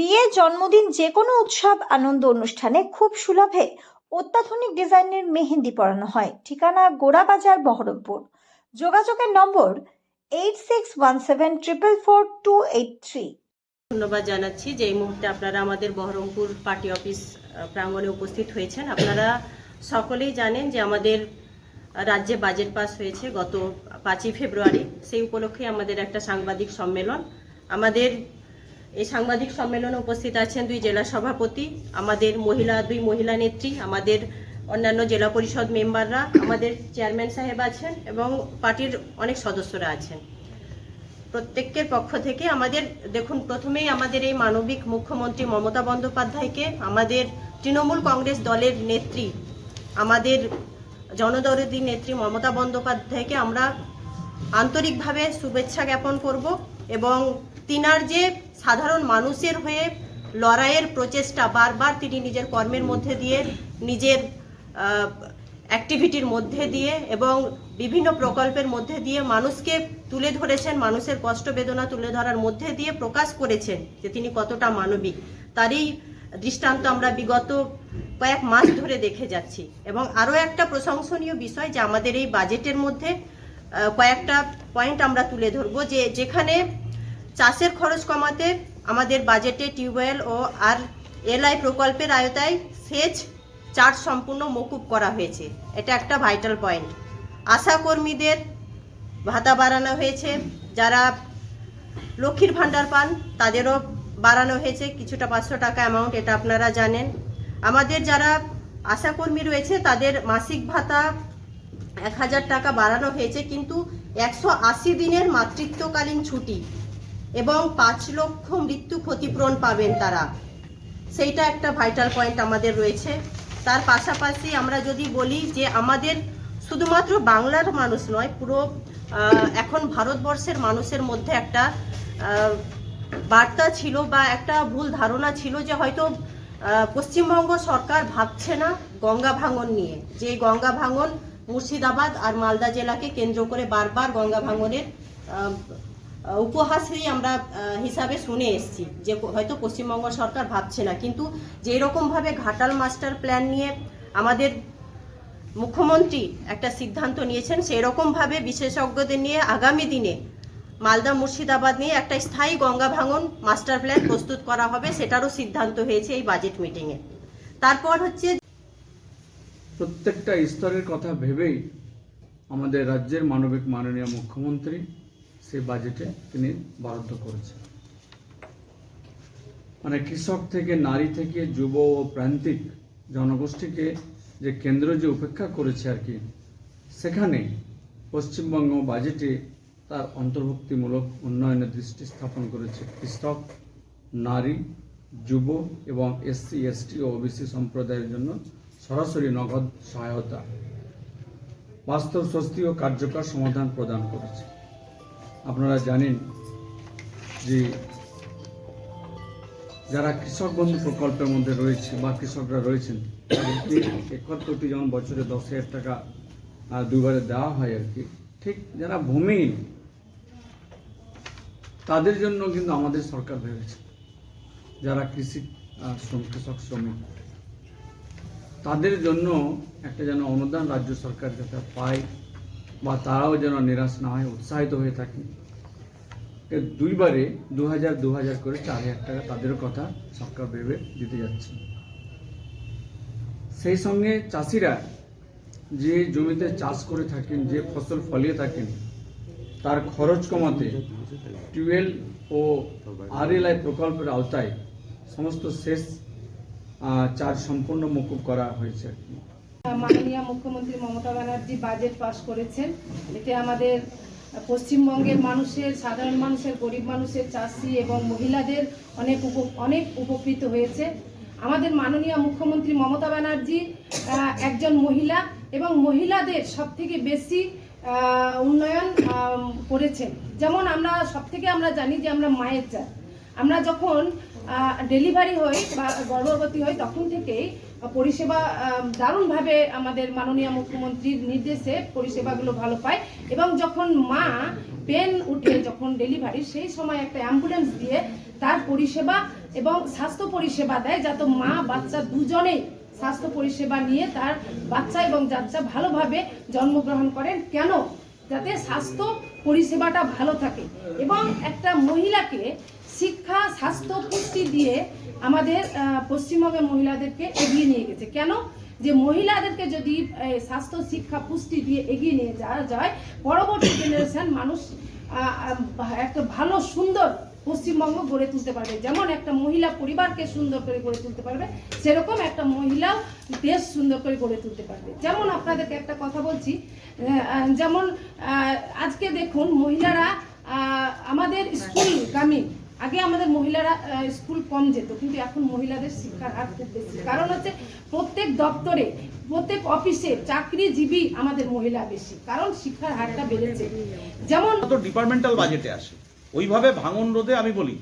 বিয়ে, জন্মদিন, যে কোনো উৎসব আনন্দ অনুষ্ঠানে খুব সুলভে অত্যাধুনিক ডিজাইনের মেহেন্দি পরানো হয়। ঠিকানা গোড়াবাজার, বহরমপুর। যোগাযোগের নম্বর 8617444283। ধন্যবাদ জানাচ্ছি যে এই মুহূর্তে আপনারা আমাদের বহরমপুর পার্টি অফিস প্রাঙ্গণে উপস্থিত হয়েছেন। আপনারা সকলেই জানেন যে আমাদের রাজ্যে বাজেট পাস হয়েছে গত 5ই ফেব্রুয়ারি। সেই উপলক্ষে আমাদের একটা সাংবাদিক সম্মেলন। আমাদের এই সাংবাদিক সম্মেলনে উপস্থিত আছেন 2 জেলা সভাপতি, আমাদের দুই মহিলা নেত্রী, আমাদের অন্যান্য জেলা পরিষদ মেম্বাররা, আমাদের চেয়ারম্যান সাহেব আছেন এবং পার্টির অনেক সদস্যরা আছেন। প্রত্যেকের পক্ষ থেকে আমাদের দেখুন, প্রথমেই আমাদের এই মানবিক মুখ্যমন্ত্রী মমতা বন্দ্যোপাধ্যায়কে, আমাদের তৃণমূল কংগ্রেস দলের নেত্রী, আমাদের জনদরদী নেত্রী মমতা বন্দ্যোপাধ্যায়কে আমরা আন্তরিকভাবে শুভেচ্ছা জ্ঞাপন করব এবং তিনার যে সাধারণ মানুষের হয়ে লড়াইয়ের প্রচেষ্টা, বারবার তিনি নিজের কর্মের মধ্যে দিয়ে, নিজের অ্যাক্টিভিটির মধ্যে দিয়ে এবং বিভিন্ন প্রকল্পের মধ্যে দিয়ে মানুষকে তুলে ধরেছেন, মানুষের কষ্ট বেদনা তুলে ধরার মধ্যে দিয়ে প্রকাশ করেছেন যে তিনি কতটা মানবিক। তারই দৃষ্টান্ত আমরা বিগত কয়েক মাস ধরে দেখে যাচ্ছি। এবং আরও একটা প্রশংসনীয় বিষয় যে আমাদের এই বাজেটের মধ্যে কয়েকটা পয়েন্ট আমরা তুলে ধরবো, যে যেখানে চাষের খরচ কমাতে আমাদের বাজেটে টিউবওয়েল ও RLI প্রকল্পের আওতায় সেচ চার্জ সম্পূর্ণ মকুব করা হয়েছে। এটা একটা ভাইটাল পয়েন্ট। আশা কর্মীদের ভাতা বাড়ানো হয়েছে, যারা লক্ষ্মীর ভাণ্ডার পান তাদেরও বাড়ানো হয়েছে কিছুটা, 500 টাকা অ্যামাউন্ট, এটা আপনারা জানেন। আমাদের যারা আশাকর্মী রয়েছে তাদের মাসিক ভাতা 1000 টাকা বাড়ানো হয়েছে, কিন্তু 180 দিনের মাতৃত্বকালীন ছুটি এবং 5 লক্ষ মৃত্যু ক্ষতিপূরণ পাবেন তারা, সেইটা একটা ভাইটাল পয়েন্ট আমাদের রয়েছে। তার পাশাপাশি আমরা যদি বলি যে আমাদের শুধুমাত্র বাংলার মানুষ নয়, পুরো এখন ভারতবর্ষের মানুষের মধ্যে একটা বার্তা ছিল বা একটা ভুল ধারণা ছিল যে হয়তো পশ্চিমবঙ্গ সরকার ভাবছে না গঙ্গা ভাঙন নিয়ে, যে গঙ্গা ভাঙন মুর্শিদাবাদ আর মালদা জেলাকে কেন্দ্র করে বারবার গঙ্গা ভাঙনের উপহাসই আমরা হিসাবে শুনে এসেছি, যে হয়তো পশ্চিমবঙ্গ সরকার ভাবছে না। কিন্তু যেই রকমভাবে ঘাটাল মাস্টার প্ল্যান নিয়ে আমাদের মুখ্যমন্ত্রী একটা সিদ্ধান্ত নিয়েছেন, সেই রকমভাবে বিশেষজ্ঞদের নিয়ে আগামী দিনে মালদা মুর্শিদাবাদ নিয়ে একটা স্থায়ী গঙ্গা ভাঙন মাস্টার প্ল্যান প্রস্তুত করা হবে, সেটারও সিদ্ধান্ত হয়েছে এই বাজেট মিটিংয়ে। তারপর হচ্ছে প্রত্যেকটা স্তরের কথা ভেবেই আমাদের রাজ্যের মাননীয় মুখ্যমন্ত্রী সেই বাজেটে তিনি বরাদ্দ করেছেন। মানে কৃষক থেকে, নারী থেকে, যুব ও প্রান্তিক জনগোষ্ঠীকে যে কেন্দ্র যে উপেক্ষা করেছে আর কি, সেখানে পশ্চিমবঙ্গ বাজেটে তার অন্তর্ভুক্তিমূলক উন্নয়নের দৃষ্টি স্থাপন করেছে। কৃষক, নারী, যুব এবং SC, ST ও OBC সম্প্রদায়ের জন্য সরাসরি নগদ সহায়তা, বাস্তব স্বস্তি ও কার্যকর সমাধান প্রদান করেছে। আপনারা জানেন যে যারা কৃষক বন্ধু প্রকল্পের মধ্যে রয়েছে বা কৃষকরা রয়েছেন, তাদেরকে 71 কোটি যেমন বছরে 10,000 টাকা দুবারে দেওয়া হয় আর কি, ঠিক যারা ভূমিহীন তাদের জন্য কিন্তু আমাদের সরকার ভেবেছে, যারা কৃষক শ্রমিক তাদের জন্য একটা যেন অনুদান রাজ্য সরকার যাতে পায় বা তারাও যেন নিরাশ না হয়, উৎসাহিত হয়ে থাকে। দুইবারে 2000 করে 4000 টাকা তাদের কথা সরকার ভেবে দিতে যাচ্ছে। সেই সঙ্গে চাষিরা যে জমিতে চাষ করে থাকেন, যে ফসল ফলিয়ে থাকেন, তার খরচ কমাতে টিউবওয়েল ও RLI প্রকল্পের আওতায় সমস্ত সেচ চার্জ সম্পূর্ণ মকুব করা হয়েছে। মাননীয় মুখ্যমন্ত্রী মমতা ব্যানার্জি বাজেট পাস করেছেন। এতে আমাদের পশ্চিমবঙ্গের মানুষের, সাধারণ মানুষের, গরিব মানুষের, চাষি এবং মহিলাদের অনেক উপকৃত হয়েছে। আমাদের মাননীয় মুখ্যমন্ত্রী মমতা ব্যানার্জি একজন মহিলা এবং মহিলাদের সবথেকে বেশি উন্নয়ন করেছেন। যেমন আমরা সবথেকে জানি যে আমরা মায়ের জাত। আমরা যখন ডেলিভারি হয় বা গর্ভবতী হয় তখন থেকেই পরিষেবা দারুণভাবে আমাদের মাননীয় মুখ্যমন্ত্রীর নির্দেশে পরিষেবাগুলো ভালো পায়। এবং যখন মা পেন উঠে যখন ডেলিভারি, সেই সময় একটা অ্যাম্বুলেন্স দিয়ে তার পরিষেবা এবং স্বাস্থ্য পরিষেবা দেয়, যাতে মা বাচ্চা দুজনেই স্বাস্থ্য পরিষেবা নিয়ে তার বাচ্চা এবং যাচ্চা ভালোভাবে জন্মগ্রহণ করেন। কেন? যাতে স্বাস্থ্য পরিষেবাটা ভালো থাকে। এবং একটা মহিলাকে শিক্ষা, স্বাস্থ্য, পুষ্টি দিয়ে আমাদের পশ্চিমবঙ্গের মহিলাদেরকে এগিয়ে নিয়ে গেছে। কেন? যে মহিলাদেরকে যদি স্বাস্থ্য, শিক্ষা, পুষ্টি দিয়ে এগিয়ে নিয়ে যাওয়া যায়, পরবর্তী জেনারেশন মানুষ একটা ভালো সুন্দর পশ্চিমবঙ্গ গড়ে তুলতে পারবে। যেমন একটা মহিলা পরিবারকে সুন্দর করে গড়ে তুলতে পারবে, সেরকম একটা মহিলাও দেশ সুন্দর করে গড়ে তুলতে পারবে। যেমন আপনাদেরকে একটা কথা বলছি, যেমন আজকে দেখুন মহিলারা আমাদের স্কুলগামী, আগে আমাদের মহিলারা স্কুল কম যেত, কিন্তু এখন মহিলাদের শিক্ষার হার খুব বেশি। কারণ হচ্ছে প্রত্যেক দপ্তরে, প্রত্যেক অফিসে চাকরিজীবী আমাদের মহিলা বেশি, কারণ শিক্ষার হারটা বেড়েছে। যেমন তো ডিপার্টমেন্টাল বাজেটে আসে ওইভাবে ভাঙন রোধে, আমি বলি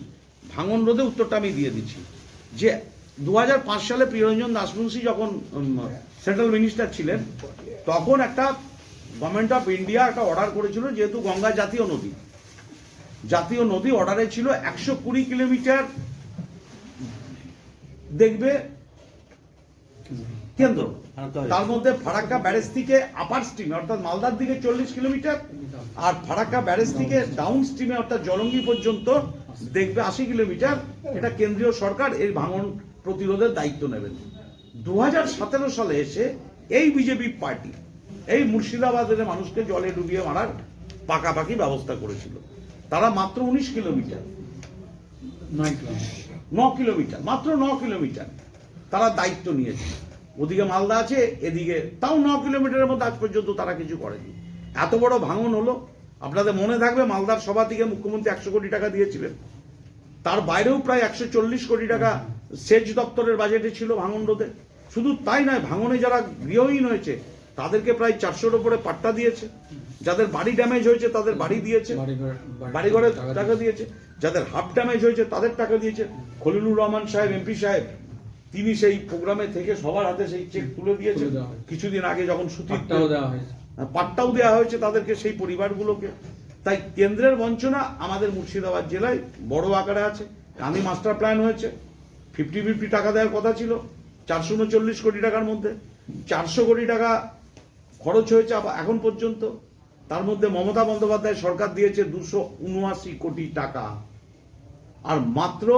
ভাঙন রোধে উত্তরটা আমি দিয়ে দিচ্ছি যে 2005 সালে প্রিয়রঞ্জন দাসমুন্সি যখন সেন্ট্রাল মিনিস্টার ছিলেন, তখন একটা গভর্নমেন্ট অফ ইন্ডিয়া একটা অর্ডার করেছিল, যেহেতু গঙ্গা জাতীয় নদী অর্ডারে ছিল 120 কিলোমিটার দেখবে কেন্দ্র, তার মধ্যে ফারাক্কা ব্যারেজ থেকে আপার স্ট্রিমে অর্থাৎ মালদার দিকে 40 কিলোমিটার, আর ফারাক্কা ব্যারেজ থেকে ডাউন স্ট্রিমে অর্থাৎ জলঙ্গি পর্যন্ত দেখবে 80 কিলোমিটার। এটা কেন্দ্রীয় সরকার এই ভাঙন প্রতিরোধের দায়িত্ব নেবেন। 2017 সালে এসে এই বিজেপি পার্টি এই মুর্শিদাবাদের মানুষকে জলে ডুবিয়ে মারার পাকাপাকি ব্যবস্থা করেছিল। তারা মাত্র 19 কিলোমিটার, 9 কিলোমিটার, মাত্র 9 কিলোমিটার তারা দায়িত্ব নিয়েছে। ওদিকে মালদা আছে, এদিকে তাও 9 কিলোমিটারের মধ্যে আজ পর্যন্ত তারা কিছু করেনি। এত বড় ভাঙন হলো। আপনাদের মনে থাকবে মালদার সভা থেকে মুখ্যমন্ত্রী 100 কোটি টাকা দিয়েছিলেন, তার বাইরেও প্রায় 140 কোটি টাকা সেচ দপ্তরের বাজেটে ছিল ভাঙন রোধে। শুধু তাই নয়, ভাঙনে যারা গৃহহীন হয়েছে তাদেরকে প্রায় 400-র উপরে পাট্টা দিয়েছে, যাদের বাড়ি ড্যামেজ হয়েছে তাদের বাড়ি দিয়েছে, বাড়িঘরের টাকা দিয়েছে, যাদের হাফ ড্যামেজ হয়েছে তাদের টাকা দিয়েছে। খলিলুর রহমান সাহেব এমপি সাহেব তিনি সেই প্রোগ্রামে থেকে সবার হাতে সেই চেক তুলে দিয়েছে কিছুদিন আগে, যখন সুতির পাট্টাও দেওয়া হয়েছে তাদেরকে, সেই পরিবারগুলোকে। তাই কেন্দ্রের বঞ্চনা আমাদের মুর্শিদাবাদ জেলায় বড় আকারে আছে। কাঁদি মাস্টার প্ল্যান হয়েছে, 50-50 টাকা দেওয়ার কথা ছিল 439 কোটি টাকার মধ্যে, 400 কোটি টাকা খরচ হয়েছে এখন পর্যন্ত। তার মধ্যে মমতা বন্দ্যোপাধ্যায় সরকার দিয়েছে 279 কোটি টাকা, আর মাত্র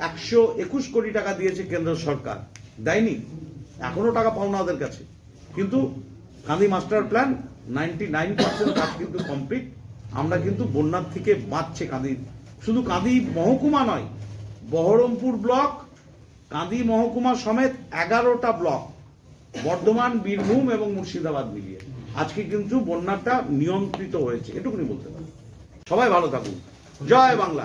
121 কোটি টাকা দিয়েছে কেন্দ্র সরকার, দেয়নি। এখনো টাকা পাও না ওদের কাছে। কিন্তু কাঁদি মাস্টার প্ল্যান 99% কাজ কিন্তু কমপ্লিট। আমরা কিন্তু বন্যার থেকে বাঁচছে কাঁদি, শুধু কাঁদি মহকুমা নয়, বহরমপুর ব্লক, কাঁদি মহকুমা সমেত 11টা ব্লক, বর্ধমান, বীরভূম এবং মুর্শিদাবাদ মিলিয়ে আজকে কিন্তু বন্যাটা নিয়ন্ত্রিত হয়েছে, এটুকুনি বলতে পারি। সবাই ভালো থাকুন। জয় বাংলা।